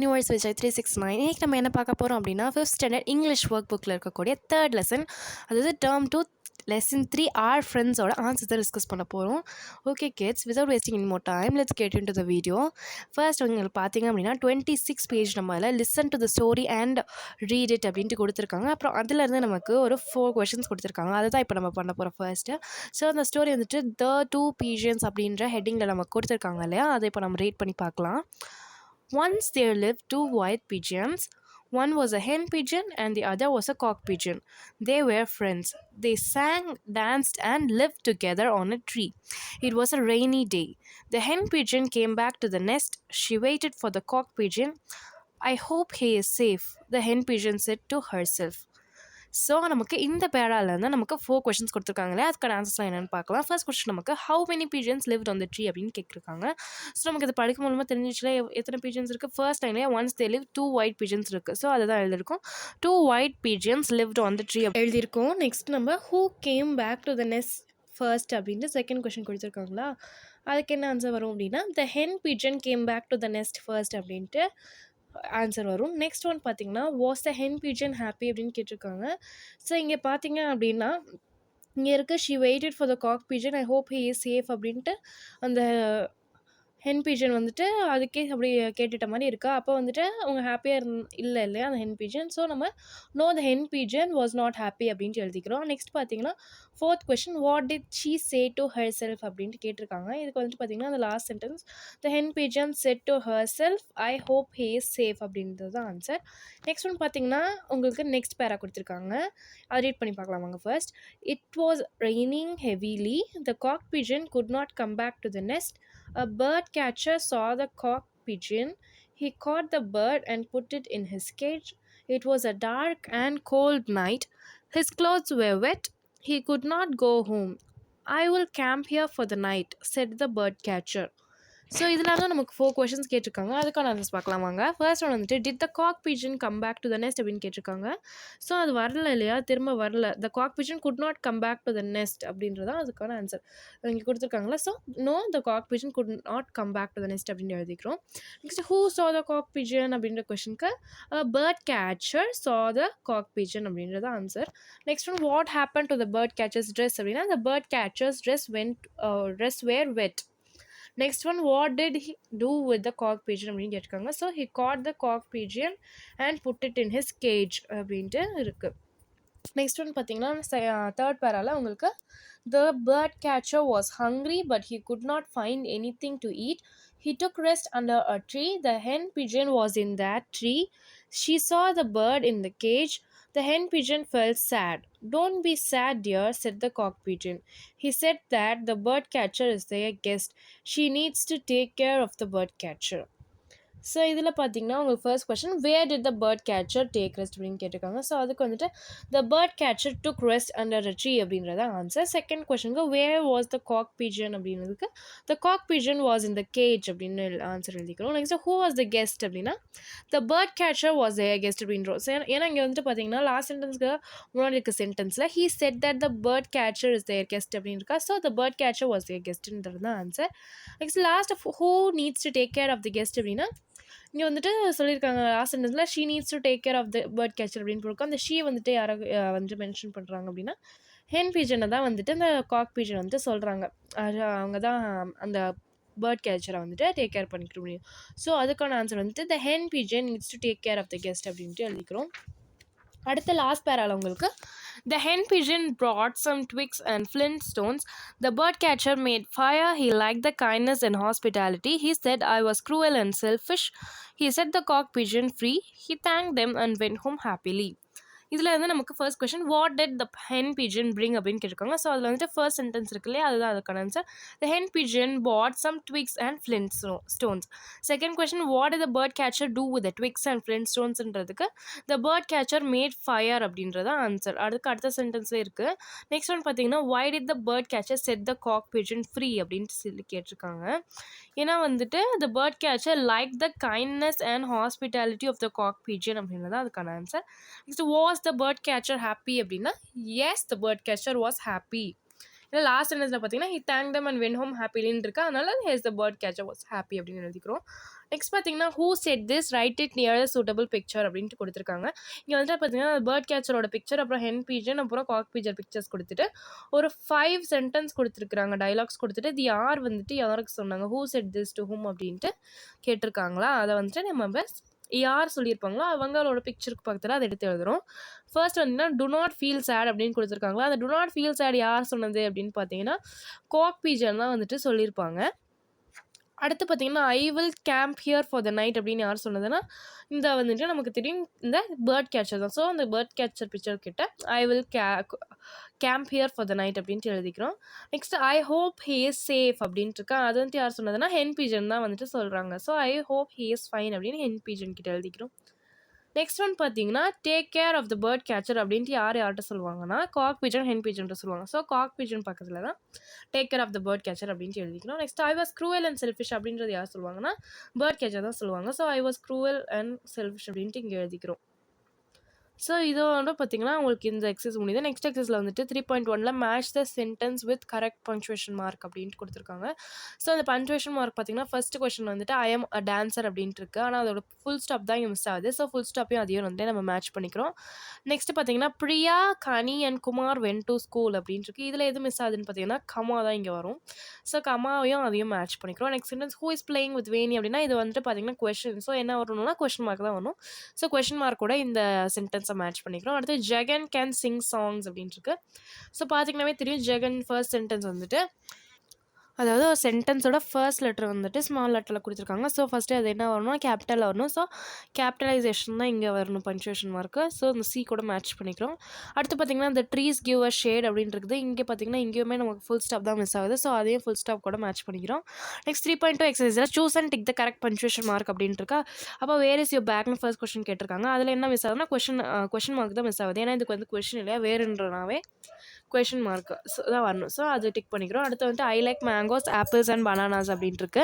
Universe Vijay 369. இன்றைக்கி நம்ம என்ன பார்க்க போகிறோம் அப்படின்னா 5th ஸ்டாண்டர்ட் இங்கிலீஷ் ஒர்க் புக்கில் இருக்கக்கூடிய 3rd லெசன், அதாவது டேர்ம் 2 லெசன் 3 ஆர் ஃப்ரெண்ட்ஸோட ஆன்சர்ஸ் தான் டிஸ்கஸ் பண்ண போகிறோம். Okay kids, without wasting in more time let's get in to the video. First உங்களுக்கு பார்த்தீங்க அப்படின்னா 26 பேஜ் நம்ம அதில் listen to the story and read it அப்படின்ட்டு கொடுத்துருக்காங்க. அப்புறம் அதிலேருந்து நமக்கு ஒரு 4 கொஷின்ஸ் கொடுத்துருக்காங்க. அதை தான் இப்போ நம்ம பண்ண போகிறோம் ஃபர்ஸ்ட்டு. ஸோ அந்த ஸ்டோரி வந்துட்டு த 2 pigeons அப்படின்ற ஹெட்டிங்கில் நமக்கு கொடுத்துருக்காங்க இல்லையா, அதை இப்போ நம்ம ரீட் பண்ணி பார்க்கலாம். Once there lived 2 white pigeons. One was a hen pigeon and the other was a cock pigeon. They were friends. They sang, danced, and lived together on a tree. It was a rainy day. The hen pigeon came back to the nest. She waited for the cock pigeon. I hope he is safe, the hen pigeon said to herself. So நமக்கு இந்த பேராலேருந்து நமக்கு 4 questions கொடுத்துருக்காங்களே, அதுக்கான ஆன்சர்ஸ்லாம் என்னென்னு பார்க்கலாம். First question நமக்கு how many pigeons lived on the tree அப்படின்னு கேட்டிருக்காங்க. So நமக்கு இது படிக்கும் மூலமாக தெரிஞ்சிச்சுல எத்தனை pigeons இருக்குது. ஃபர்ஸ்ட் லைன்லேயே once they lived 2 white pigeons இருக்குது. ஸோ அதை தான் எழுதியிருக்கோம். 2 white pigeons lived on the tree எழுதியிருக்கோம். நெக்ஸ்ட் நம்ம who came back to the nest first அப்படின்ட்டு செகண்ட் கொஷின் கொடுத்துருக்காங்களா, அதுக்கு என்ன ஆன்சர் வரும் அப்படின்னா the hen pigeon came back to the nest first அப்படின்ட்டு ஆன்சர் வரும். நெக்ஸ்ட் ஒன் பார்த்தீங்கன்னா was the hen pigeon happy அப்படின்னு கேட்டிருக்காங்க. ஸோ இங்கே பார்த்தீங்க அப்படின்னா இங்கே இருக்க she waited for the cock pigeon I hope he is safe அப்படின்ட்டு அந்த ஹென் பிஜன் வந்துட்டு அதுக்கே அப்படி கேட்டுட்ட மாதிரி இருக்கா. அப்போ வந்துட்டு அவங்க ஹாப்பியாக இல்லை இல்லையா அந்த ஹென் பிஜன். ஸோ நம்ம no the hen pigeon was not happy அப்படின்ட்டு எழுதிக்கிறோம். நெக்ஸ்ட் பார்த்தீங்கன்னா fourth question what did she say to herself அப்படின்ட்டு கேட்டிருக்காங்க. இதுக்கு வந்துட்டு பார்த்தீங்கன்னா அந்த last sentence the hen pigeon said to herself I hope he is safe அப்படின்றது தான் ஆன்சர். நெக்ஸ்ட் ஒன் பார்த்தீங்கன்னா உங்களுக்கு நெக்ஸ்ட் பேரா கொடுத்துருக்காங்க, அதை ரீட் பண்ணி பார்க்கலாம் வாங்க. First it was raining heavily. The cock pigeon could not come back to the nest. A bird catcher saw the cock pigeon. He caught the bird and put it in his cage. It was a dark and cold night. His clothes were wet. He could not go home. I will camp here for the night, said the bird catcher. So இதில் தான் நமக்கு 4 questions கேட்டிருக்காங்க. அதுக்கான answers பார்க்கலாம் வாங்க. First one வந்துட்டு did the cock pigeon come back to the nest அப்படின்னு கேட்டிருக்காங்க. ஸோ அது வரல இல்லையா, திரும்ப வரல. The cock pigeon could not come back to the nest அப்படின்றதான் அதுக்கான ஆன்சர் இங்கே கொடுத்துருக்காங்களா. So no the cock pigeon could not come back to the nest அப்படின்னு எழுதிக்கிறோம். நெக்ஸ்ட் ஹூ சா த காக் பிஜன் அப்படின்ற கொஷனுக்கு bird catcher saw the cock pigeon அப்படின்றது answer. Next one what happen to the bird catchers dress அப்படின்னா the bird catchers dress were wet. Next one what did he do with the cock pigeon அப்படின்னு கேட்டிருக்காங்க. So he caught the cock pigeon and put it in his cage அப்படின்ட்டு இருக்குது. Next one பார்த்தீங்கன்னா third பேரால உங்களுக்கு the bird catcher was hungry but he could not find anything to eat. He took rest under a tree. The hen pigeon was in that tree. She saw the bird in the cage. The hen pigeon felt sad. Don't be sad, dear, said the cock pigeon. He said that the bird catcher is their guest. She needs to take care of the bird catcher. So இதில் பார்த்தீங்கன்னா உங்களுக்கு first question where did the bird catcher take rest அப்படின்னு கேட்டிருக்காங்க. So அதுக்கு வந்துட்டு the bird catcher took rest under a tree அப்படின்றத answer. Second கொஸ்டினுக்கு where was the cock pigeon அப்படின்றதுக்கு the cock pigeon was in the cage அப்படின்னு answer எழுதிக்கிறோம். Next who was the guest அப்படின்னா the bird catcher was the guest அப்படின்றோம். ஏன்னா இங்கே வந்துட்டு பார்த்தீங்கன்னா லாஸ்ட் சென்டென்ஸ்க்கு முன்னாடி இருக்க சென்டென்ஸில் he said that the bird catcher is their guest அப்படின்னு இருக்கா. So the bird catcher was their கெஸ்ட்ன்றது தான் answer. Next last who needs to take care of the guest அப்படின்னா இங்கே வந்துட்டு சொல்லியிருக்காங்க லாஸ்ட் சென்டென்ஸில் she needs to take care of the bird catcher அப்படின்னு போயிருக்கோம். அந்த ஷீ வந்துட்டு யாரை வந்துட்டு மென்ஷன் பண்ணுறாங்க அப்படின்னா ஹென் பீஜனை தான் வந்துட்டு அந்த காக் பீஜன் வந்துட்டு சொல்கிறாங்க. அவங்க தான் அந்த பேர்ட் கேச்சரை வந்துட்டு டேக் கேர் பண்ணிக்க முடியும். ஸோ அதுக்கான ஆன்சர் வந்துட்டு the hen pigeon needs to take care of the guest அப்படின்ட்டு எழுதிக்கிறோம். அடுத்த லாஸ்ட் பேரால் உங்களுக்கு the hen pigeon brought some twigs and flint stones. The bird catcher made fire. He liked the kindness and hospitality. He said I was cruel and selfish. He set the cock pigeon free. He thanked them and went home happily. இதில் வந்து நமக்கு first question what did the hen pigeon bring அப்படின்னு கேட்டிருக்காங்க. So அதில் வந்துட்டு first sentence இருக்கு இல்லையா, அதுதான் அதுக்கான answer. The hen pigeon brought some twigs and flint stones. Second question what the bird catcher do with twigs and flint ஸ்டோன்ஸ்ன்றதுக்கு the bird catcher made fire அப்படின்றத ஆன்சர். அதுக்கு அடுத்த சென்டென்ஸ்லேயே இருக்குது. நெக்ஸ்ட் ஒன் பார்த்தீங்கன்னா why did the bird catcher set the cock pigeon free அப்படின்ட்டு சொல்லி கேட்டிருக்காங்க. ஏன்னா வந்துட்டு the bird catcher like the kindness and hospitality of the cock pigeon அப்படின்றது அதுக்கான answer. Next was the bird catcher happy அப்படின்னா yes the bird catcher was happy. ஏன்னா லாஸ்ட் சென்டென்ஸில் பார்த்தீங்கன்னா he thank them and went home ஹாப்பிலின்னு இருக்கா, அதனால has the bird catcher was happy அப்படின்னு எழுதிக்கிறோம். நெக்ஸ்ட் பார்த்தீங்கன்னா who said this write it near the suitable picture அப்படின்ட்டு கொடுத்துருக்காங்க. இங்கே வந்துட்டு பார்த்தீங்கன்னா பேர்ட் கேச்சரோட பிக்சர், அப்புறம் ஹென் பீஜன், அப்புறம் காக் பீஜர் பிக்சர்ஸ் கொடுத்துட்டு ஒரு 5 சென்டென்ஸ் கொடுத்துருக்காங்க, டைலாக்ஸ் கொடுத்துட்டு இது யார் வந்துட்டு யாருக்கு சொன்னாங்க, who said this to whom அப்படின்ட்டு கேட்டிருக்காங்களா, அதை வந்துட்டு நம்ம யார் சொல்லியிருப்பாங்களோ அவங்களோட பிக்சருக்கு பக்கத்தில் அதை எடுத்து எழுதுகிறோம். ஃபர்ஸ்ட் வந்துன்னா டு நாட் ஃபீல் சேட் அப்படின்னு கொடுத்துருக்காங்களா, அந்த டு நாட் ஃபீல் சேட் யார் சொன்னது அப்படின்னு பார்த்தீங்கன்னா காக் பீஜன் தான் வந்துட்டு சொல்லியிருப்பாங்க. அடுத்து பார்த்தீங்கன்னா I will camp here for the night அப்படின்னு யார் சொன்னதுன்னா இந்த வந்துட்டு நமக்கு தெரியும் இந்த பேர்ட் கேச்சர் தான். ஸோ அந்த பேர்ட் கேச்சர் பிக்சர் கிட்ட I will camp here for the night அப்படின்ட்டு எழுதிக்கிறோம். Next I hope he is safe அப்படின்ட்டு இருக்கா, அது வந்துட்டு யார் சொன்னதுன்னா ஹென் பீஜன் தான் வந்துட்டு சொல்கிறாங்க. So I hope he is fine அப்படின்னு ஹென் பீஜன் கிட்ட எழுதிக்கிறோம். நெக்ஸ்ட் ஒன் பார்த்தீங்கன்னா take care of the bird catcher அப்படின்ட்டு யார்கிட்ட சொல்லுவாங்கன்னா காக் பீஜன் ஹென் பீஜன்ட்டு சொல்லுவாங்க. ஸோ காக் பீஜன் பக்கத்தில் தான் take care of the bird catcher அப்படின்ட்டு எழுதிக்கணும். Next I was cruel and selfish அப்படின்றது யார் சொல்லுவாங்கன்னா பேர்ட் கேச்சர் தான் சொல்லுவாங்க. So I was cruel and selfish அப்படின்ட்டு இங்கே எழுதிக்கிறோம். ஸோ இதோட பார்த்தீங்கன்னா உங்களுக்கு இந்த எக்ஸசைஸ் முடியுது. நெக்ஸ்ட் எக்ஸசைஸில் வந்துட்டு 3.1ல் match the sentence with correct punctuation mark அப்படின்ட்டு கொடுத்துருக்காங்க. ஸோ அந்த பங்க்சுவேஷன் மார்க் பார்த்தீங்கன்னா ஃபர்ஸ்ட் கொஸ்டின் வந்துட்டு ஐ எம் அ டான்சர் அப்படின்ட்டு இருக்கு, ஆனால் அதோட ஃபுல் ஸ்டாப் தான் இங்கே மிஸ் ஆகுது. ஸோ ஃபுல் ஸ்டாப்பையும் அதையும் வந்து நம்ம மேட்ச் பண்ணிக்கிறோம். நெக்ஸ்ட் பார்த்தீங்கன்னா பிரியா கனி and Kumar when to school அப்படின்ட்டு இருக்கு, இதில் எது மிஸ் ஆகுதுன்னு பார்த்தீங்கன்னா கமா தான் இங்கே வரும். ஸோ கமாவையும் அதையும் மேட்ச் பண்ணிக்கிறோம். Next sentence who is playing with Veni அப்படின்னா இது வந்துட்டு பார்த்தீங்கன்னா கொஸ்டின். ஸோ என்ன வரணும்னா கொஸ்டின் மார்க் தான் வரணும். ஸோ கொஸ்டின் மார்க் கூட இந்த சென்டென்ஸை மேட்ச் பண்ணிக்கிறோம். அடுத்து ஜெகன் கேன் சிங் சாங்ஸ் அப்படின்ட்டு இருக்கு. ஸோ பார்த்தீங்கன்னாவே தெரியும் ஜெகன் ஃபர்ஸ்ட் சென்டென்ஸ் வந்துட்டு அதாவது ஒரு சென்டென்ஸோட ஃபர்ஸ்ட் லெட்டர் வந்துட்டு ஸ்மால் லெட்டரில் கொடுத்துருக்காங்க. ஸோ ஃபஸ்ட்டு அது என்ன வரணும், கேபிட்டலில் வரணும். ஸோ கேபிட்டலைசேஷன் தான் இங்கே வரணும் பங்க்சுவேஷன் மார்க்கு. ஸோ இந்த சி கூட மேட்ச் பண்ணிக்கிறோம். அடுத்து பார்த்திங்கன்னா இந்த ட்ரீஸ் கிவ் அ ஷேட் அப்படின்னு இருக்குது. இங்கே பார்த்திங்கன்னா இங்கேயுமே நமக்கு ஃபுல் ஸ்டாப் தான் மிஸ் ஆகுது. ஸோ அதையும் ஃபுல் ஸ்டாப் கூட மேட்ச் பண்ணிக்கிறோம். நெக்ஸ்ட் 3.2 எக்ஸசைஸில் choose and tick the correct punctuation mark அப்படின்ட்டு இருக்கா. அப்போ வேர் இஸ் யூர் பேக்னு ஃபர்ஸ்ட் கொஸ்டின் கேட்டிருக்காங்க. அதில் என்ன மிஸ் ஆகுதுன்னா கொஸ்டின் மார்க் தான் மிஸ் ஆகுது. ஏன்னா இதுக்கு வந்து கொஸ்டின் இல்லையா, வேறுன்றனாவே கொஷின் மார்க் தான் வரணும். ஸோ அது டிக் பண்ணிக்கிறோம். அடுத்து வந்துட்டு I like mangoes apples and bananas அப்படின்ட்டு இருக்கு.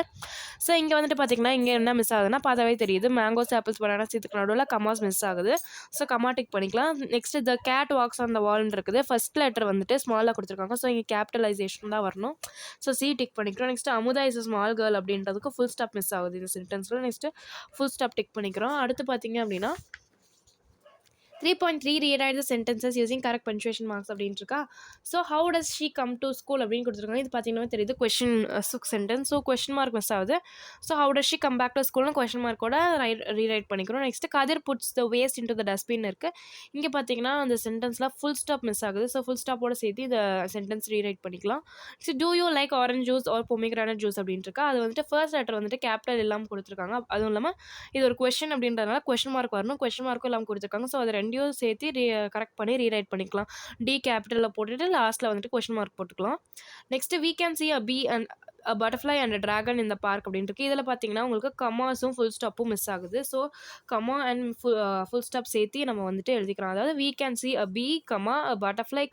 ஸோ இங்கே வந்துட்டு பார்த்திங்கன்னா இங்கே என்ன மிஸ் ஆகுதுன்னா பார்த்தாவே தெரியுது மேங்கோஸ் ஆப்பிள்ஸ் பனானாஸ் இதுக்கு நடுவில் கமாஸ் மிஸ் ஆகுது. ஸோ கமா டிக் பண்ணிக்கலாம். Next the cat walks on the வால்னு இருக்குது. ஃபர்ஸ்ட் லெட்டர் வந்துட்டு ஸ்மாலாக கொடுத்துருக்காங்க. ஸோ இங்கே கேபிட்டலைசேஷன் தான் வரணும். ஸோ சி டிக் பண்ணிக்கிறோம். Next Amudha is small girl அப்படின்றதுக்கு ஃபுல் ஸ்டாப் மிஸ் ஆகுது இந்த சென்டென்ஸில். நெக்ஸ்ட்டு ஃபுல் ஸ்டாப் டிக் பண்ணிக்கிறோம். அடுத்து பார்த்திங்க அப்படின்னா 3.3 rewrite the sentences using correct punctuation marks அப்படின்ட்டு இருக்கா. So how does she come to school அப்படின்னு கொடுத்துருக்காங்க. இது பார்த்தீங்கன்னா தெரியுது question sentence. So question mark miss ஆகுது. So how does she come back to ஸ்கூல்னு கொஷின் மார்க்கோட ரீரைட் பண்ணிக்கிறோம். Next Kathir puts the waste into the dustbin இருக்குது. இங்கே பார்த்தீங்கன்னா அந்த சென்டென்ஸில் ஃபுல் ஸ்டாப் மிஸ் ஆகுது. ஸோ ஃபுல் ஸ்டாப்போட சேர்த்து இந்த சென்டென்ஸ் ரீரைட் பண்ணிக்கலாம். Next do you like orange juice or pomegranate juice அப்படின்ட்டு இருக்கா. அது வந்துட்டு ஃபர்ஸ்ட் லெட்டர் வந்துட்டு கேபிட்டல் இல்லாமல் கொடுத்துருக்காங்க. அதுவும் இல்லாமல் இது ஒரு கொஷின் அப்படின்றதுனால கொஷின் மார்க் வரணும். கொஷின் மார்க்கும் இல்லாமல் கொடுத்துருக்காங்க. ஸோ அது ரெண்டையும் சேர்த்து கரெக்ட் பண்ணி ரீரைட் பண்ணிக்கலாம். டி கேபிட்டலில் போட்டுட்டு லாஸ்ட்டில் வந்துட்டு கொஷின் மார்க் போட்டுக்கலாம். Next we can see a bee and a butterfly and a dragon in the park அப்படின்னு இருக்குது. இதில் பார்த்தீங்கன்னா உங்களுக்கு கமாஸும் ஃபுல் ஸ்டாப்பும் மிஸ் ஆகுது. So comma and full stop சேர்த்து நம்ம வந்துட்டு எழுதிக்கிறோம். அதாவது we can see a bee, a butterfly,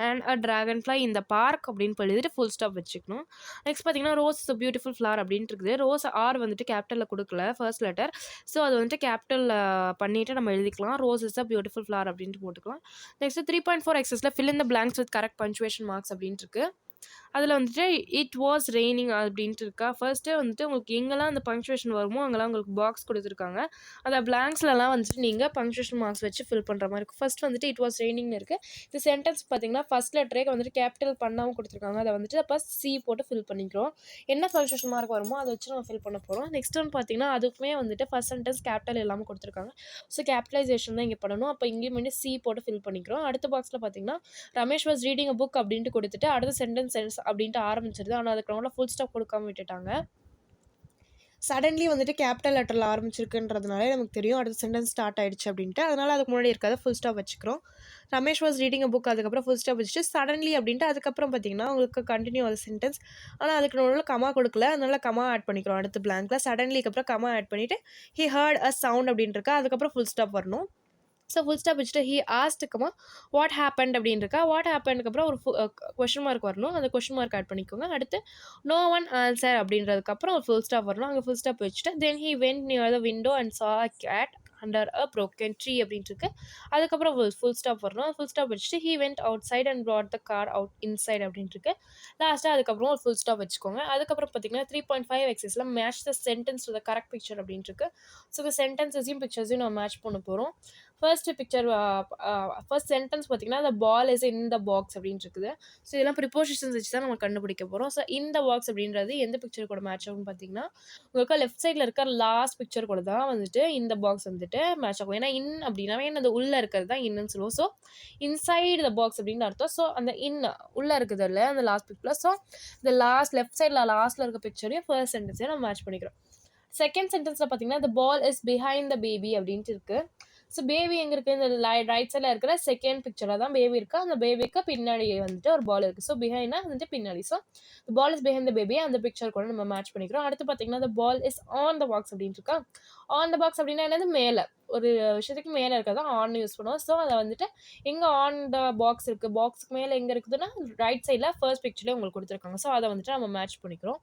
and a dragonfly in the park அப்படின்னு எழுதிட்டு ஃபுல் ஸ்டாப் வச்சுக்கணும். நெக்ஸ்ட் பார்த்தீங்கன்னா rose is a beautiful flower அப்படின்ட்டு இருக்குது. ரோஸ் ஆர் வந்துட்டு கேபிட்டலில் கொடுக்கல ஃபர்ஸ்ட் லெட்டர். ஸோ அது வந்துட்டு கேபிட்டலில் பண்ணிவிட்டு நம்ம எழுதிக்கலாம். Rose is a beautiful flower அப்படின்ட்டு போட்டுக்கலாம். Next 3.4 எக்ஸஸில் fill in the blanks with correct punctuation marks அப்படின்ட்டு இருக்குது. அதில் வந்துட்டு இட் வாஸ் ரெய்னிங் அப்படின்ட்டு இருக்கா. ஃபர்ஸ்ட்டு வந்துட்டு உங்களுக்கு எங்கெல்லாம் அந்த பங்க்சுவேஷன் வருமோ அங்கெல்லாம் உங்களுக்கு பாக்ஸ் கொடுத்துருக்காங்க. அந்த பிளாங்க்ஸ்லலாம் வந்துட்டு நீங்கள் பங்க்சுவேஷன் மார்க்ஸ் வச்சு ஃபில் பண்ணுற மாதிரி இருக்கும். ஃபர்ஸ்ட் வந்துட்டு இட் வாஸ் ரெய்னிங்னு இருக்குது. இந்த சென்டென்ஸ் பார்த்தீங்கன்னா ஃபர்ஸ்ட் லெட்டரே வந்துட்டு கேபிட்டல் பண்ணாமல் கொடுத்துருக்காங்க. அதை வந்துட்டு அப்போ சி போட்டு ஃபில் பண்ணிக்கிறோம். என்ன பங்க்சுவேஷன் மார்க் வருமோ அதை வச்சு நம்ம ஃபில் பண்ண போகிறோம். நெக்ஸ்ட் ஒன் பார்த்தீங்கன்னா அதுக்குமே வந்துட்டு ஃபர்ஸ்ட் சென்டென்ஸ் கேபிட்டல் இல்லாமல் கொடுத்துருக்காங்க. ஸோ கேபிட்டலைசேஷன் தான் இங்கே பண்ணணும். அப்போ இங்கேயும் வந்து சி போட்டு ஃபில் பண்ணிக்கிறோம். அடுத்த பாக்ஸில் பார்த்தீங்கன்னா Ramesh was reading a book அப்படின்ட்டு கொடுத்துட்டு அடுத்த சென்டென்ஸ் அப்படின்ட்டு ஆரம்பிச்சிருது. ஆனால் அதுக்கு நம்ம ஃபுல் ஸ்டாப் கொடுக்காம விட்டுட்டாங்க. சடன்லி வந்துட்டு கேபிட்டல் லெட்டரில் ஆரம்பிச்சிருக்குன்றதுனாலே நமக்கு தெரியும் அடுத்த சென்டென்ஸ் ஸ்டார்ட் ஆகிடுச்சு அப்படின்ட்டு. அதனால் அதுக்கு முன்னாடி இருக்காது ஃபுல் ஸ்டாப் வச்சுக்கிறோம். Ramesh was reading a book அதுக்கப்புறம் ஃபுல் ஸ்டாப் வச்சுட்டு சடன்லி அப்படின்ட்டு அதுக்கப்புறம் பார்த்தீங்கன்னா உங்களுக்கு கண்டினியூ ஆகுது சென்டென்ஸ். ஆனால் அதுக்கு நடுவில் கமா கொடுக்கல, அதனால் கமா ஆட் பண்ணிக்கிறோம். அடுத்து பிளாங்க்கில் சடன்லிக்கு அப்புறம் கமா ஆட் பண்ணிவிட்டு ஹி ஹர்ட் அ சவுண்ட் அப்படின்ட்டு இருக்கா. அதுக்கப்புறம் ஃபுல் ஸ்டாப் வரணும். ஸோ ஃபுல் ஸ்டாப் வச்சுட்டு ஹி ஆஸ்டுக்குமா வாட் ஹேப்பண்ட் அப்படின்னு இருக்கா. வாட் ஹேப்பனுக்கு அப்புறம் ஒரு கொஷின் மார்க் வரணும். அந்த கொஷின் மார்க் ஆட் பண்ணிக்கோங்க. அடுத்து நோ ஒன் ஆன்சர் அப்படின்றதுக்கப்புறம் ஒரு ஃபுல் ஸ்டாப் வரணும். அங்கே ஃபுல் ஸ்டாப் வச்சுட்டு then he went near the window and saw a cat under a broken tree அப்படின்ட்டு இருக்கு. அதுக்கப்புறம் ஃபுல் ஸ்டாப் வரணும். ஃபுல் ஸ்டாப் வச்சுட்டு he went outside and brought the car out inside அப்படின்ட்டு இருக்கு. லாஸ்ட்டாக அதுக்கப்புறம் ஒரு ஃபுல் ஸ்டாப் வச்சுக்கோங்க. அதுக்கப்புறம் பார்த்தீங்கன்னா 3.5 எக்ஸஸில் match the sentence to the correct picture அப்படின்ட்டு இருக்கு. ஸோ இந்த சென்டென்ஸஸையும் பிக்சர்ஸையும் நம்ம மேட்ச் பண்ண போகிறோம். ஃபர்ஸ்ட் சென்டென்ஸ் பார்த்தீங்கன்னா the ball is in the box அப்படின்னு இருக்குது. ஸோ இதெல்லாம் ப்ரிப்போசிஷன்ஸ் வச்சு தான் நம்ம கண்டுபிடிக்க போகிறோம். ஸோ இந்த பாக்ஸ் அப்படின்றது எந்த பிக்சர் கூட மேட்ச் ஆகும்னு பார்த்தீங்கன்னா உங்களுக்கு லெஃப்ட் சைடில் இருக்க லாஸ்ட் பிக்சர் கூட தான் வந்துட்டு இந்த பாக்ஸ் வந்துட்டு மேட்ச் ஆகும். ஏன்னா இன் அப்படின்னாவே அது உள்ளே இருக்கிறது தான் இன்னுன்னு சொல்லுவோம். ஸோ இன்சைடு த பாக்ஸ் அப்படின்னு அர்த்தம். ஸோ அந்த உள்ளே இருக்குது இல்லை அந்த லாஸ்ட் பிக்சர். ஸோ இந்த லெஃப்ட் சைடில் லாஸ்ட்டில் இருக்க பிக்சரையும் ஃபர்ஸ்ட் சென்டென்ஸையும் நம்ம மேட்ச் பண்ணிக்கிறோம். செகண்ட் சென்டென்ஸில் பார்த்தீங்கன்னா the ball is behind the baby அப்படின்ட்டு இருக்குது. ஸோ பேபி எங்கே இருக்குது இந்த ரைட் சைடில் இருக்கிற செகண்ட் பிக்சராக தான் பேபி இருக்குது. அந்த பேபிக்கு பின்னாடி வந்துட்டு ஒரு பால் இருக்குது. ஸோ பிஹைண்ட்னா வந்துட்டு பின்னாடி. So the ball is behind the baby அந்த பிக்சர் கூட நம்ம மேட்ச் பண்ணிக்கிறோம். அடுத்து பார்த்தீங்கன்னா the ball is on the box அப்படின்ட்டு இருக்கா. ஆன் த பாக்ஸ் அப்படின்னா என்னது மேலே ஒரு விஷயத்துக்கு மேலே இருக்கிறதா ஆன் யூஸ் பண்ணுவோம். ஸோ அதை வந்துட்டு எங்கே ஆன் த பாக்ஸ் இருக்குது பாக்ஸுக்கு மேலே எங்கே இருக்குதுன்னா ரைட் சைடில் ஃபர்ஸ்ட் பிக்சர்லேயே உங்களுக்கு கொடுத்துருக்காங்க. ஸோ அதை வந்துட்டு நம்ம மேட்ச் பண்ணிக்கிறோம்.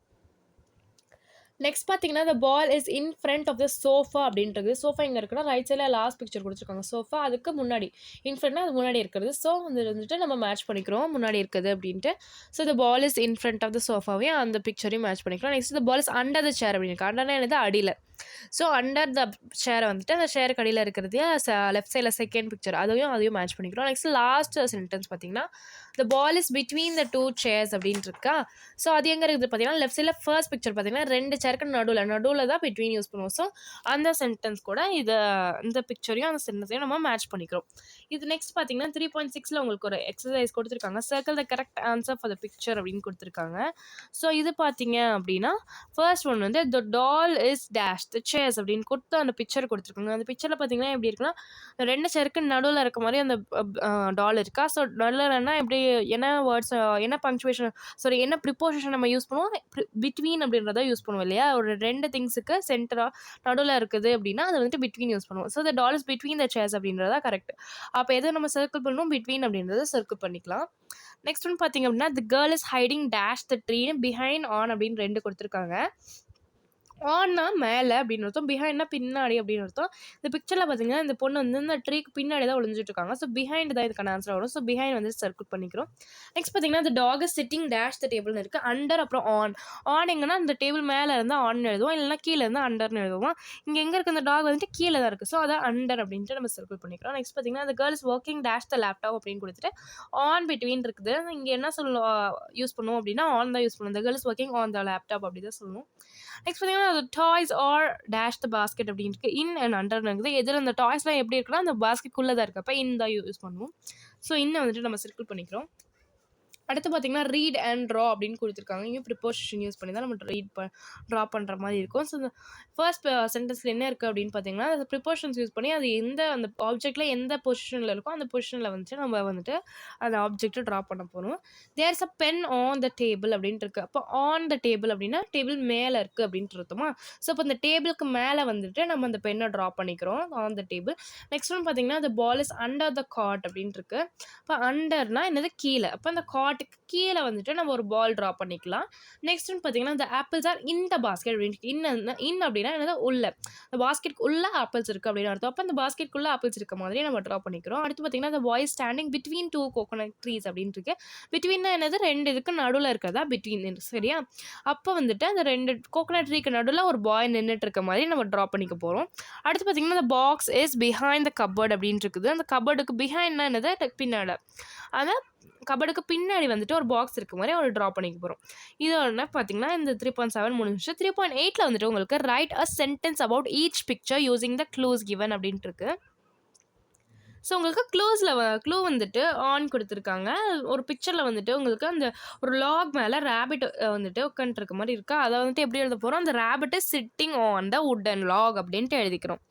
நெக்ஸ்ட் பார்த்தீங்கன்னா the ball is in front of the sofa அப்படின்றது. சோஃபா எங்கே இருக்குன்னா ரைட் சைடில் லாஸ்ட் பிக்சர் கொடுத்துருக்காங்க. சோஃபா அதுக்கு முன்னாடி இன்ஃப்ரண்ட்னா அது முன்னாடி இருக்கிறது. ஸோ அது வந்துட்டு நம்ம மேட்ச் பண்ணிக்கிறோம் முன்னாடி இருக்குது அப்படின்ட்டு. So the ball is in front of the sofaவையும் அந்த பிக்சரையும் மேட்ச் பண்ணிக்கிறோம். Next the ball is under the chair அப்படின்னு இருக்கு. அண்டர்னா என்னது அடியில். ஸோ அண்டர் த சேரை வந்துட்டு அந்த சேருக்கு அடியில் இருக்கிறது லெஃப்ட் சைடில் செகண்ட் பிக்சர் அதையும் மேட்ச் பண்ணிக்கிறோம். நெக்ஸ்ட் லாஸ்ட் சென்டென்ஸ் பார்த்தீங்கன்னா the ball is between the two chairs அப்படின்ட்டு இருக்கா. ஸோ அது எங்கே இருக்குது பார்த்தீங்கன்னா லெஃப்ட் சைடில் ஃபர்ஸ்ட் பிக்சர் பார்த்தீங்கன்னா ரெண்டு சேருக்கு நடுவில் தான் பிட்வீன் யூஸ் பண்ணுவோம். ஸோ அந்த சென்டென்ஸ் கூட இந்த பிக்சரையும் அந்த சென்டென்ஸையும் நம்ம மேட்ச் பண்ணிக்கிறோம். இது நெக்ஸ்ட் பார்த்தீங்கன்னா 3.6 உங்களுக்கு ஒரு எக்ஸசைஸ் கொடுத்துருக்காங்க. Circle the correct answer for the picture அப்படின்னு கொடுத்துருக்காங்க. ஸோ இது பார்த்தீங்க அப்படின்னா ஃபர்ஸ்ட் ஒன் வந்து the doll is dash the chairs அப்படின்னு கொடுத்து அந்த பிக்சர் கொடுத்துருக்காங்க. அந்த பிக்சரில் பார்த்தீங்கன்னா எப்படி இருக்குன்னா ரெண்டு சேருக்கு நடுவில் இருக்க மாதிரி அந்த டால் இருக்கா. ஸோ நடுவில்னா எப்படி என்ன வேர்ட்ஸ் என்ன பங்க்சுவேஷன் என்ன ப்ரிப்போசிஷன் நம்ம யூஸ் பண்ணுவோம் பிட்வீன் அப்படின்றத யூஸ் பண்ணுவோம் இல்லையா. ஒரு ரெண்டு திங்ஸுக்கு சென்டராக நடுவில் இருக்குது அப்படின்னா அதை வந்துட்டு பிட்வீன் யூஸ் பண்ணுவோம். So the doll is between the chairs அப்படின்றதா கரெக்ட். அப்போ எதை நம்ம சர்க்கிள் பண்ணணும் பிட்வீன் அப்படின்றத சர்க்கிள் பண்ணிக்கலாம். நெக்ஸ்ட் ஒன் பார்த்தீங்க அப்படின்னா the girl is hiding dash the tree behind on அப்படின்னு ரெண்டு கொடுத்துருக்காங்க. ஆன்னா மேலே அப்படின்னு அர்த்தம், பிஹைண்ட்னா பின்னாடி அப்படின்னு அர்த்தம். இந்த பிக்சரில் பார்த்தீங்கன்னா இந்த பொண்ணு வந்து இந்த ட்ரீக்கு பின்னாடி தான் ஒளிஞ்சிட்டு இருக்காங்க. ஸோ பிஹைண்ட் தான் இதுக்கான ஆன்சர் வரும். ஸோ பிஹைண்ட் வந்து சர்க்கிள் பண்ணிக்கிறோம். நெக்ஸ்ட் பார்த்தீங்கன்னா இந்த dog is sitting dash the டேபிள்னு இருக்குது. அண்டர் அப்புறம் ஆன் எங்கன்னா இந்த டேபிள் மேலே இருந்தால் ஆன் எழுதுவோம், இல்லைனா கீழே இருந்தால் அண்டர்னு எழுதுவோம். இங்கே எங்கே இருக்குது இந்த டாக் வந்துட்டு கீழே தான் இருக்குது. ஸோ அதை அண்டர் அப்படின்ட்டு நம்ம சர்க்கிள் பண்ணிக்கிறோம். நெக்ஸ்ட் பார்த்தீங்கன்னா இந்த girl is working dash the laptop அப்படின்னு கொடுத்துட்டு ஆன் பிட்வீன் இருக்குது. இங்கே என்ன யூஸ் பண்ணுவோம் அப்படின்னா ஆன் தான் யூஸ் பண்ணுவோம். இந்த girl is working on the laptop அப்படி தான் சொல்லணும். நெக்ஸ்ட் பார்த்தீங்கன்னா toys are dash the basket அப்படின்னு இருக்குது. இன் அண்ட் அண்டர் இருக்குது. எதில் அந்த டாய்ஸ்லாம் எப்படி இருக்குன்னா அந்த பாஸ்கெட்குள்ளே தான் இருக்குது. அப்போ இன் தான் யூஸ் பண்ணுவோம். ஸோ இன்னும் வந்துட்டு நம்ம சர்க்கிள் பண்ணிக்கிறோம். அடுத்து பார்த்தீங்கன்னா ரீட் அண்ட் ட்ரா அப்படின்னு கொடுத்துருக்காங்க. இங்கே ப்ரிப்போசிஷன் யூஸ் பண்ணி தான் நம்ம ட்ரா பண்ணுற மாதிரி இருக்கும். ஸோ இந்த ஃபர்ஸ்ட் சென்டென்ஸில் என்ன இருக்குது அப்படின்னு பார்த்தீங்கன்னா அந்த ப்ரிப்போஷன்ஸ் யூஸ் பண்ணி அது அந்த ஆப்ஜெக்டில் எந்த பொசிஷனில் இருக்கோ அந்த பொசிஷனில் வந்துட்டு நம்ம வந்துட்டு அந்த ஆப்ஜெக்ட்டை ட்ரா பண்ண போகிறோம். There's a pen on the table அப்படின்ட்டு இருக்குது. அப்போ ஆன் த டேபிள் அப்படின்னா டேபிள் மேலே இருக்குது அப்படின்ட்டு இருக்குமா. ஸோ இப்போ இந்த டேபிளுக்கு மேலே வந்துட்டு நம்ம அந்த பென்னை ட்ரா பண்ணிக்கிறோம் on the table. Next one பார்த்தீங்கன்னா the ball is under the cot அப்படின்ட்டு இருக்குது. இப்போ அண்டர்னா என்னது கீழே. அப்போ அந்த காட்டுக்கு கீழே வந்துட்டு நம்ம ஒரு பால் ட்ரா பண்ணிக்கலாம். நெக்ஸ்ட் ஒன் பார்த்தீங்கன்னா the apples are in the basket அப்படின்ட்டு இன் அப்படின்னா என்னது உள்ள இந்த பாஸ்கெட்க்கு உள்ள ஆப்பிள்ஸ் இருக்குது அப்படின்னு அர்த்தம். அப்போ அந்த பாஸ்கெட்குள்ளே ஆப்பிள்ஸ் இருக்க மாதிரி நம்ம ட்ரா பண்ணிக்கிறோம். அடுத்து பார்த்தீங்கன்னா the boy standing between two coconut trees அப்படின்ட்டு இருக்கு. பிட்வீன்னா என்னது ரெண்டு இதுக்கு நடுவில் இருக்கிறதா பிட்வீன் சரியா. அப்போ வந்துட்டு அந்த ரெண்டு கோகோனட் ட்ரீக்கு நடுவில் ஒரு பாய் நின்றுட்டு இருக்க மாதிரி நம்ம ட்ரா பண்ணிக்க போகிறோம். அடுத்து பார்த்தீங்கன்னா the box is behind the cupboard அப்படின்ட்டு இருக்குது. அந்த கபர்டுக்கு பிஹைண்ட்னா என்னது பின்னாடி. அந்த கபடுக்கு பின்னாடி வந்துட்டு ஒரு பாக்ஸ் இருக்க மாதிரி ஒரு ட்ரா பண்ணிக்க போகிறோம். இதோட பார்த்தீங்கன்னா இந்த 3.7 முடிஞ்சு. 3.8 வந்துட்டு உங்களுக்கு right a sentence about each picture using the clues given அப்படின்ட்டு இருக்கு. ஸோ உங்களுக்கு க்ளூ வந்துட்டு ஆன் கொடுத்துருக்காங்க. ஒரு பிக்சரில் வந்துட்டு உங்களுக்கு அந்த ஒரு லாக் மேலே ரேபிட் வந்துட்டு உட்காந்துருக்க மாதிரி இருக்கா. அதை வந்துட்டு எப்படி எழுத போகிறோம் அந்த ரேபிட் சிட்டிங் ஆன் த வுடன் லாக் அப்படின்ட்டு எழுதிக்கிறோம்.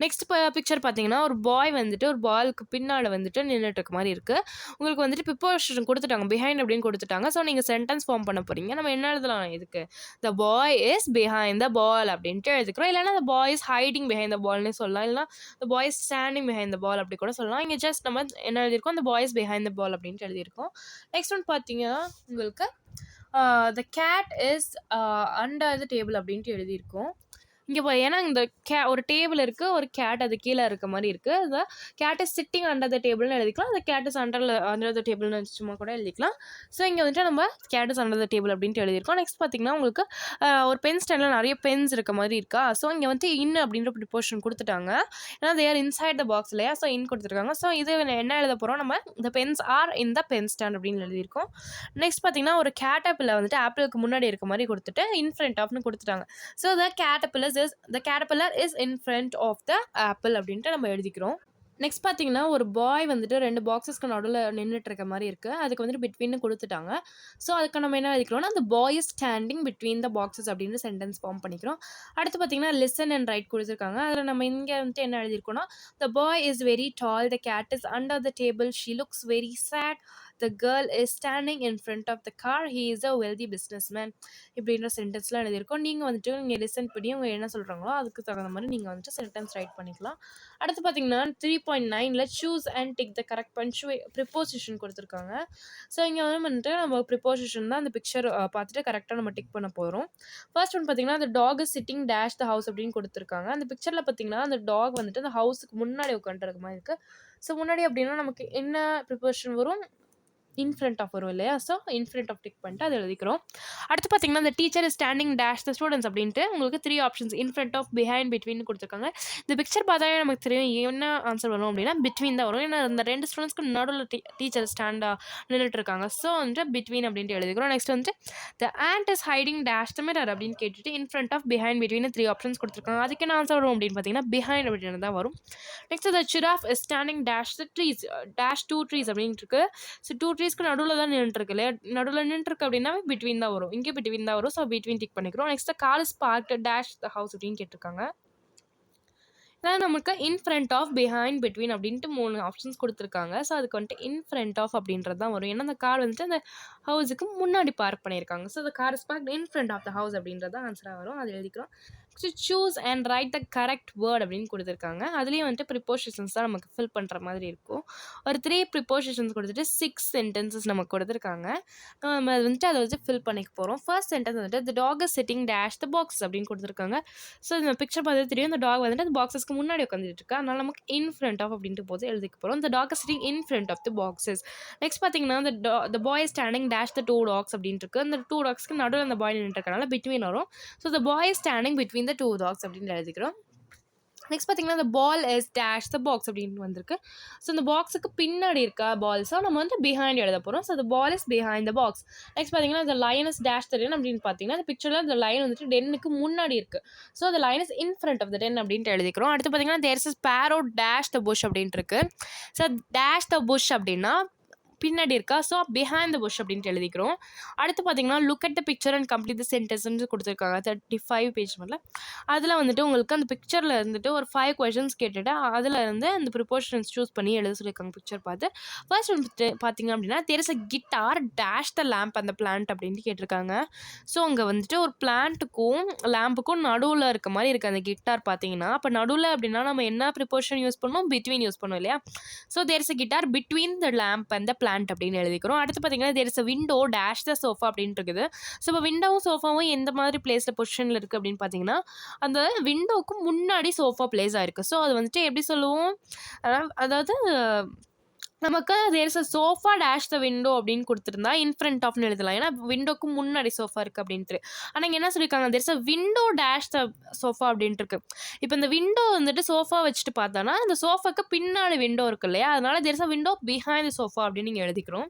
நெக்ஸ்ட் பிக்சர் பார்த்தீங்கன்னா ஒரு பாய் வந்துட்டு ஒரு பாலுக்கு பின்னாடி வந்துட்டு நின்றுட்டு இருக்க மாதிரி இருக்குது. உங்களுக்கு வந்துட்டு ப்ரிப்போசிஷன் கொடுத்துட்டாங்க பிஹைண்ட் அப்படின்னு கொடுத்துட்டாங்க. ஸோ நீங்கள் சென்டென்ஸ் ஃபார்ம் பண்ண போகிறீங்க. நம்ம என்ன எழுதலாம் இதுக்கு the boy is behind the ball அப்படின்ட்டு எழுதிக்கிறோம். இல்லைனா the boy is hiding behind the ballனே சொல்லலாம். இல்லைனா the boy is standing behind the ball அப்படி கூட சொல்லலாம். இங்கே ஜஸ்ட் நம்ம என்ன எழுதியிருக்கோம் the boy is behind the ball அப்படின்ட்டு எழுதியிருக்கோம். நெக்ஸ்ட் ஒன் பார்த்தீங்கன்னா உங்களுக்கு the cat is under the table அப்படின்ட்டு எழுதியிருக்கோம். இங்கே ஏன்னா இந்த ஒரு டேபிள் இருக்குது, ஒரு கேட் அது கீழே இருக்க மாதிரி இருக்குது. அந்த cat is sitting under the டேபிள்னு எழுதிக்கலாம், அந்த கேட் இஸ் அண்டர் த டேபிள்னு சும்மா கூட எழுதிக்கலாம். ஸோ இங்கே வந்துட்டு நம்ம cat is under the table அப்படின்ட்டு எழுதியிருக்கோம். நெக்ஸ்ட் பார்த்தீங்கன்னா உங்களுக்கு ஒரு பென் ஸ்டாண்டில் நிறைய பென்ஸ் இருக்க மாதிரி இருக்கா. ஸோ இங்கே வந்து இன் அப்படின்ற ப்ரிப்போர்ஷன் கொடுத்துட்டாங்க, ஏன்னா தேர் இன்சைட் த பாக்ஸ் இல்லையா. ஸோ இன் கொடுத்துருக்காங்க. ஸோ இது என்ன எழுத போகிறோம், நம்ம இந்த pens are in the pen stand அப்படின்னு எழுதியிருக்கோம். நெக்ஸ்ட் பார்த்தீங்கன்னா ஒரு கேட்டபிளை வந்துட்டு ஆப்பிளுக்கு முன்னாடி இருக்க மாதிரி கொடுத்துட்டு இன் ஃப்ரண்ட் ஆஃப்னு கொடுத்துட்டாங்க. So the caterpillar is in front of the apple அப்படின்ட்டு நம்ம எழுதிக்கிறோம். நெக்ஸ்ட் பார்த்தீங்கன்னா ஒரு பாய் வந்துட்டு 2 பாக்ஸஸ்க்கு நடுவில் நின்றுட்டு இருக்க மாதிரி இருக்குது, அதுக்கு வந்துட்டு பிட்வீன்னு கொடுத்துட்டாங்க. ஸோ அதுக்கு நம்ம என்ன எழுதிக்கிறோம்னா அந்த boy is standing between the boxes அப்படின்னு சென்டென்ஸ் ஃபார்ம் பண்ணிக்கிறோம். அடுத்து பார்த்தீங்கன்னா லிசன் அண்ட் ரைட் கொடுத்துருக்காங்க. அதில் நம்ம இங்கே வந்துட்டு என்ன எழுதியிருக்கோம்னா the boy is very tall, the cat is under the table, she looks very sad, the girl is standing in front of the car, he is a wealthy businessman இப்படின்ற சென்டென்ஸ்லாம் எழுதியிருக்கோம். நீங்கள் வந்துட்டு நீங்கள் லிசன் பண்ணி அவங்க என்ன சொல்கிறாங்களோ அதுக்கு தகுந்த மாதிரி நீங்கள் வந்துட்டு சென்டென்ஸ் ரைட் பண்ணிக்கலாம். அடுத்து பார்த்தீங்கன்னா 3.9ல் choose and tick the correct preposition கொடுத்துருக்காங்க. ஸோ இங்கே வந்துட்டு நம்ம ப்ரிப்போசிஷன் தான் அந்த பிக்சர் பார்த்துட்டு கரெக்டாக நம்ம டிக் பண்ண போகிறோம். ஃபர்ஸ்ட் ஒன் பார்த்தீங்கன்னா அந்த dog is sitting dash the house அப்படின்னு கொடுத்துருக்காங்க. அந்த பிக்சரில் பார்த்தீங்கன்னா அந்த டாக் வந்துட்டு அந்த ஹவுஸுக்கு முன்னாடி உட்காந்துருக்க மாதிரி இருக்குது. ஸோ முன்னாடி அப்படின்னா நமக்கு என்ன ப்ரிப்போசிஷன் வரும், இன் ஃப்ரண்ட் ஆஃப் வரும் இல்லையா. So in front of tick பண்ணிட்டு அதை எழுதிக்கிறோம். அடுத்து பார்த்தீங்கன்னா இந்த teacher is standing dash the students அப்படின்ட்டு உங்களுக்கு 3 options in front of, behind, between கொடுத்துருக்காங்க. இந்த பிக்சர் பார்த்தாலே நமக்கு தெரியும் என்ன ஆன்சர் வரும் அப்படின்னா பிட்வீன் தான் வரும், ஏன்னா இந்த 2 ஸ்டூடெண்ட்ஸ்க்கு நடுவில் டீச்சர் ஸ்டாண்டாக நின்றுட்டு இருக்காங்க. ஸோ வந்துட்டு பிட்வீன் அப்படின்ட்டு எழுதிக்கிறோம். நெக்ஸ்ட் வந்துட்டு the ant is hiding dash the mirror அப்படின்னு கேட்டுட்டு in front of, behind, between 3 options கொடுத்துருக்காங்க. அதுக்கு என்ன ஆன்சர் வரும் அப்படின்னு பார்த்தீங்கன்னா பிஹைண்ட் அப்படின்னு தான் வரும். Next the giraffe is standing dash the trees, dash 2 trees அப்படின்ட்டு இருக்கு. ஸோ 2 ட்ரீஸ்க்கு நடுவில் தான் நின்றுருக்கு இல்லையா, நடுவில் நின்றுருக்கு அப்படின்னா பிட்வீன் தான் வரும், இங்கே பிட்வீன் தான் வரும். ஸோ பிட்வீன் டிக் பண்ணிக்கிறோம். Next car is parked dash the house அப்படின்னு கேட்டிருக்காங்க. அதான் நமக்கு in front of, behind, between அப்படின்ட்டு 3 ஆப்ஷன்ஸ் கொடுத்துருக்காங்க. ஸோ அதுக்கு வந்துட்டு இன் ஃப்ரண்ட் ஆஃப் அப்படின்றது தான் வரும், ஏன்னா அந்த கார் வந்துட்டு அந்த ஹவுஸுக்கு முன்னாடி பார்க் பண்ணியிருக்காங்க. So the car is parked in front of the house அப்படின்றது தான் ஆன்சராக வரும், அது எழுதிக்கிறோம். Choose and write the correct word அப்படின்னு கொடுத்துருக்காங்க. அதுலேயும் வந்துட்டு ப்ரிப்போசிஷன்ஸ் தான் நமக்கு ஃபில் பண்ணுற மாதிரி இருக்கும். ஒரு 3 ப்ரிப்போசிஷன்ஸ் கொடுத்துட்டு 6 சென்டென்சஸ் நமக்கு கொடுத்துருக்காங்க. நம்ம அது வந்துட்டு அதை வச்சு ஃபில் பண்ணிக்க போகிறோம். ஃபர்ஸ்ட் சென்டென்ஸ் வந்துட்டு the dog is sitting dash the box அப்படின்னு கொடுத்துருக்காங்க. ஸோ இந்த பிக்சர் பார்த்து தெரியும் இந்த டாக் வந்துட்டு அந்த பாக்ஸஸ்க்கு முன்னாடி உட்காந்துட்டு இருக்கா, அதனால நமக்கு இன் ஃப்ரண்ட் ஆஃப் அப்படின்ட்டு போது எழுதிக்க போகிறோம். The dog is sitting in front of the boxes. Next பார்த்தீங்கன்னா the boy standing dash the 2 dogs அப்படின்ட்டு இருக்கு. அந்த 2 டாக்ஸ்க்கு நடுவில் அந்த பாய் நின்றுட்டு இருக்கனால பிட்வீன் வரும். So the boy standing between the 2 dogs அப்படின்னு எழுதிக்கிறோம். நெக்ஸ்ட் பார்த்தீங்கன்னா the ball is dash the box அப்படின்னு வந்திருக்கு. ஸோ இந்த பாக்ஸுக்கு பின்னாடி இருக்கா பால், ஸோ நம்ம வந்து பிஹைண்ட் எழுத போகிறோம். So the ball is behind the box. Next பார்த்தீங்கன்னா the lion is dash the den அப்படின்னு பார்த்தீங்கன்னா அந்த பிக்சரில் the lion வந்துட்டு டென்னுக்கு முன்னாடி இருக்குது. So the lion is in front of the den அப்படின்ட்டு எழுதிக்கிறோம். அடுத்து பார்த்தீங்கன்னா there is a sparrow dash the bush அப்படின்ட்டு இருக்கு. ஸோ dash the bush அப்படின்னா பின்னாடி இருக்கா, ஸோ பிஹைண்ட் த புஷ் அப்படின்ட்டு எழுதிக்கிறோம். அடுத்து பார்த்தீங்கன்னா look at the picture and complete the சென்டென்ஸ்னு கொடுத்துருக்காங்க 35 பேஜ் மேலே. அதில் வந்துட்டு உங்களுக்கு அந்த பிக்சரில் இருந்துட்டு ஒரு 5 கொஷின்ஸ் கேட்டுட்டு அதில் இருந்து அந்த ப்ரிப்போஷன்ஸ் சூஸ் பண்ணி எழுத சொல்லியிருக்காங்க பிக்சர் பார்த்து. ஃபர்ஸ்ட் வந்துட்டு பார்த்தீங்க அப்படின்னா there is a guitar dash the lamp அந்த பிளான்ட் அப்படின்ட்டு கேட்டிருக்காங்க. ஸோ அங்கே வந்துட்டு ஒரு பிளான்ட்டுக்கும் லேம்புக்கும் நடுவில் இருக்க மாதிரி இருக்குது அந்த கிட்டார் பார்த்தீங்கன்னா. அப்போ நடுவில் அப்படின்னா நம்ம என்ன ப்ரிப்போஷன் யூஸ் பண்ணோம், பிட்வீன் யூஸ் பண்ணோம் இல்லையா. So there is a guitar between the lamp and the plant அப்படின்னு எழுதிக்கிறோம். அடுத்து பார்த்தீங்கன்னா there is a window dash the sofa அப்படின்னு இருக்குது. ஸோ இப்போ விண்டோவும் சோஃபாவும் எந்த மாதிரி பிளேஸில் பொசிஷனில் இருக்குது அப்படின்னு பார்த்தீங்கன்னா அந்த விண்டோவுக்கு முன்னாடி சோஃபா பிளேஸ் ஆயிருக்கு. ஸோ அது வந்துட்டு எப்படி சொல்லுவோம், அதாவது நமக்கு there is a sofa dash the window அப்படின்னு கொடுத்துருந்தா இன் ஃப்ரண்ட் ஆஃப்னு எழுதலாம், ஏன்னா விண்டோக்கு முன்னாடி சோஃபா இருக்குது அப்படின்ட்டு. ஆனால் இங்கே என்ன சொல்லியிருக்காங்க, there is a window dash the sofa அப்படின்ட்டு இருக்கு. இப்போ இந்த விண்டோ வந்துட்டு சோஃபா வச்சுட்டு பார்த்தோன்னா அந்த சோஃபாக்கு பின்னாடி விண்டோ இருக்கு இல்லையா, அதனால there is a window behind the sofa அப்படின்னு நீங்கள் எழுதிக்கிறோம்.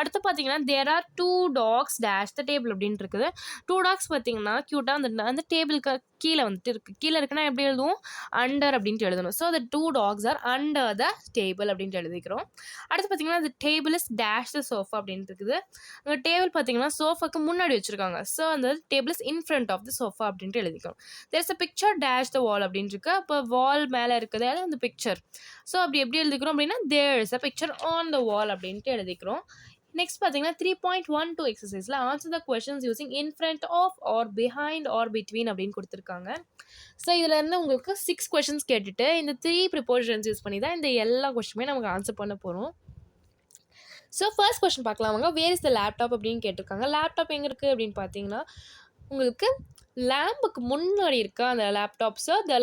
அடுத்து பார்த்தீங்கன்னா there are 2 dogs dash the table அப்படின்ட்டு இருக்குது. 2 dogs பார்த்தீங்கன்னா க்யூட்டாக அந்த டேபிளுக்கு கீழே வந்துட்டு இருக்குது. கீழே இருக்குன்னா எப்படி எழுதுவோம், அண்டர் அப்படின்ட்டு எழுதணும். So the 2 dogs are under the table அப்படின்ட்டு எழுதிக்கிறோம். அடுத்து பார்த்தீங்கன்னா the table is dash the sofa அப்படின்ட்டு இருக்குது. அந்த டேபிள் பார்த்தீங்கன்னா சோஃபாக்கு முன்னாடி வச்சுருக்காங்க. ஸோ அந்த table is in front of the sofa அப்படின்ட்டு எழுதிக்கிறோம். there is a picture dash the wall அப்படின்ட்டு இருக்கு. அப்போ வால் மேலே இருக்குது அது அந்த பிக்சர். ஸோ அப்படி எப்படி எழுதிக்கிறோம் அப்படின்னா there is a picture on the wall அப்படின்ட்டு எழுதிக்கிறோம். நெக்ஸ்ட் பார்த்தீங்கன்னா 3.12 எக்ஸசைஸில் answer the questions using in front of or behind or between அப்படின்னு கொடுத்துருக்காங்க. ஸோ இதில் இருந்து உங்களுக்கு 6 கொஷின்ஸ் கேட்டுட்டு இந்த 3 ப்ரிப்போசிஷன்ஸ் யூஸ் பண்ணி தான் இந்த எல்லா கொஷினுமே நமக்கு ஆன்சர் பண்ண போகிறோம். ஸோ ஃபர்ஸ்ட் கொஷின் பார்க்கலாம் வாங்க. வேர் இஸ் த லேப்டாப் அப்படின்னு கேட்டிருக்காங்க. லேப்டாப் எங்கே இருக்குது அப்படின்னு பார்த்தீங்கன்னா உங்களுக்கு லேம்புக்கு முன்னாடி இருக்க அந்த laptop. So the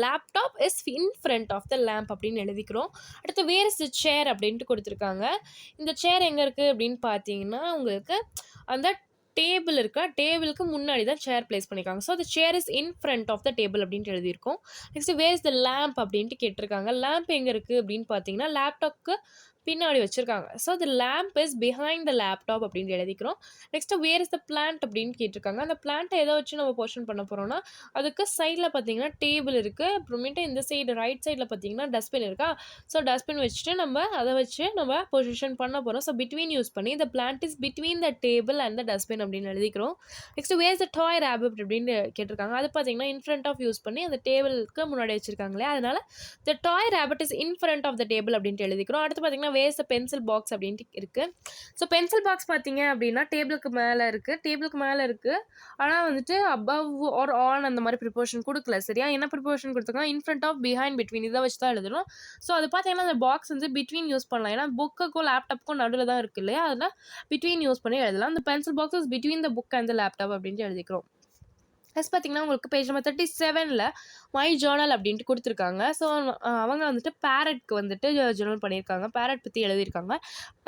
laptop is in front of the lamp அப்படின்னு எழுதிக்கிறோம். அடுத்து வேர் இஸ் த சேர் அப்படின்ட்டு கொடுத்துருக்காங்க. இந்த சேர் எங்கே இருக்குது அப்படின்னு பார்த்தீங்கன்னா உங்களுக்கு அந்த டேபிள் இருக்கா, டேபிளுக்கு முன்னாடி தான் சேர் பிளேஸ் பண்ணியிருக்காங்க. So the chair is in front of the table அப்படின்ட்டு எழுதியிருக்கோம். Next where is the lamp அப்படின்ட்டு கேட்டிருக்காங்க. லேம்ப் எங்கே இருக்குது அப்படின்னு பார்த்தீங்கன்னா லேப்டாப்க்கு பின்னாடி வச்சுருக்காங்க. So the lamp is behind the laptop அப்படின்னு எழுதிக்கிறோம். Next where is the plant அப்படின்னு கேட்டிருக்காங்க. அந்த பிளான்ட்டை எதை வச்சு நம்ம போர்ஷன் பண்ண போகிறோம்னா அதுக்கு சைடில் பார்த்தீங்கன்னா டேபிள் இருக்குது, அப்புறமேட்டு இந்த சைடு ரைட் சைடில் பார்த்தீங்கன்னா டஸ்ட்பின் இருக்கா. ஸோ டஸ்ட்பின் வச்சுட்டு நம்ம அதை வச்சு நம்ம பொசிஷன் பண்ண போகிறோம். ஸோ பிட்வீன் யூஸ் பண்ணி the plant is between the table and the dustbin அப்படின்னு எழுதிக்கிறோம். Next where is the toy rabbit அப்படின்னு கேட்டிருக்காங்க. அது பார்த்தீங்கன்னா இன் ஃப்ரண்ட் ஆஃப் யூஸ் பண்ணி அந்த டேபிளுக்கு முன்னாடி வச்சுருக்காங்களே, அதனால the toy rabbit is in front of the table அப்படின்ட்டு எழுதிக்கிறோம். அடுத்து பார்த்தீங்கன்னா வேர்ஸ் த பென்சில் பாக்ஸ் அப்படின்ட்டு இருக்குது. ஸோ பென்சில் பாக்ஸ் பார்த்தீங்க அப்படின்னா டேபிளுக்கு மேலே இருக்குது. ஆனால் வந்துட்டு அபவ் ஆர் ஆன் அந்த மாதிரி ப்ரிப்போர்ஷன் கொடுக்கல. சரியா, என்ன ப்ரிப்போர்ஷன் கொடுத்துருக்காங்க, in front of, behind, between இதை வச்சு தான் எழுதணும். ஸோ அது பார்த்தீங்கன்னா அந்த பாக்ஸ் வந்து பிட்வீன் யூஸ் பண்ணலாம். ஏன்னா புக்குக்கும் லேப்டாப்புக்கும் நடுவில் தான் இருக்குது இல்லையா, அதனால் பிட்வீன் யூஸ் பண்ணி எழுதலாம். அந்த pencil box is between the book and the laptop அப்படின்ட்டு எழுதிக்கிறோம். ப்ளஸ் பார்த்தீங்கன்னா உங்களுக்கு பேஜ் நம்பர் 37ல் மை ஜேர்னல் அப்படின்ட்டு கொடுத்துருக்காங்க. ஸோ அவங்க வந்துட்டு பேரட்க்கு வந்துட்டு ஜேர்னல் பண்ணியிருக்காங்க. பேரட் பற்றி எழுதியிருக்காங்க.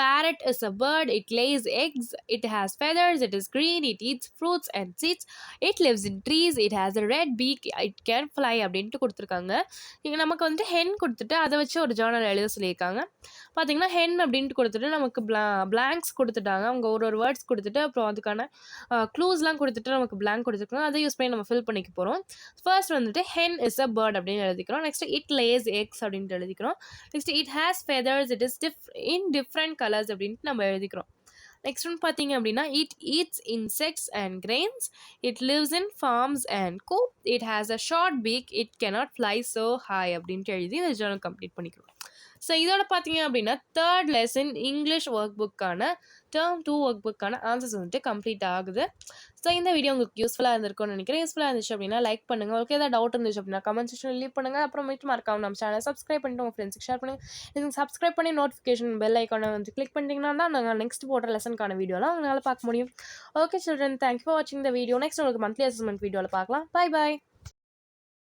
Parrot is a bird, it lays eggs, it has feathers, it is green, it eats fruits and seeds, it lives in trees, it has a red beak, it can fly அப்படின்ட்டு கொடுத்துருக்காங்க. இங்கே நமக்கு வந்துட்டு Hen கொடுத்துட்டு அதை வச்சு ஒரு Journal எழுத சொல்லியிருக்காங்க. பார்த்தீங்கன்னா ஹென் அப்படின்ட்டு கொடுத்துட்டு நமக்கு பிளாங்க்ஸ் கொடுத்துட்டாங்க. அவங்க ஒரு வேர்ட்ஸ் கொடுத்துட்டு அப்புறம் அதுக்கான க்ளூஸ்லாம் கொடுத்துட்டு நமக்கு பிளாங்க் கொடுத்துருக்காங்க. அதை யூஸ் பண்ணி நம்ம ஃபில் பண்ணிக்க போகிறோம். ஃபர்ஸ்ட் வந்துட்டு ஹென் இஸ் அ பேர்ட் அப்படின்னு எழுதிக்கிறோம். நெக்ஸ்ட் இட் லேஸ் எக்ஸ் அப்படின்ட்டு எழுதிக்கிறோம். Next it has feathers, it is in different colours அப்படின்ட்டு நம்ம எழுதிக்கிறோம். நெக்ஸ்ட் ஒன்று பார்த்தீங்க அப்படின்னா it eats insects and grains, it lives in farms and coop, it has a short beak, it cannot fly so high அப்படின்ட்டு எழுதி இந்த Journal complete பண்ணிக்கிறோம். ஸோ இதோட பார்த்தீங்க அப்படின்னா தேர்ட் லெசன் இங்கிலீஷ் ஒர்க் புக்கான டேர்ம் 2 ஒர்க் புக்கான ஆன்சர்ஸ் வந்துட்டு கம்ப்ளீட் ஆகுது. ஸோ இந்த வீடியோ உங்களுக்கு யூஸ்ஃபுல்லாக இருந்திருக்கும்னு நினைக்கிறேன். யூஸ்ஃபுல்லாக இருந்துச்சு அப்படின்னா லைக் பண்ணுங்கள். உங்களுக்கு ஏதாவது டவுட் இருந்துச்சு அப்படின்னா கமெண்ட் செக்ஷனில் லீவ் பண்ணுங்கள். அப்புறமேட்டு மறக்காம நம்ம சேனல் சப்ஸ்கிரைப் பண்ணிட்டு உங்கள் ஃப்ரெண்ட்ஸுக்கு ஷேர் பண்ணுங்கள். நீங்கள் சப்ஸ்கிரைப் பண்ணி நோட்டிஃபிகேஷன் பெல் ஐக்கானை வந்து கிளிக் பண்ணிட்டீங்கன்னா தான் நாங்கள் நெக்ஸ்ட் போடுற லெசனுக்கான வீடியோலாம் உங்களால் பார்க்க முடியும். ஓகே சில்ட்ரன், தேங்க்யூ ஃபார் வாட்சிங் த வீடியோ. நெக்ஸ்ட் உங்களுக்கு மந்த்லி அசஸ்மெண்ட் வீடியோவில் பார்க்கலாம். Bye bye.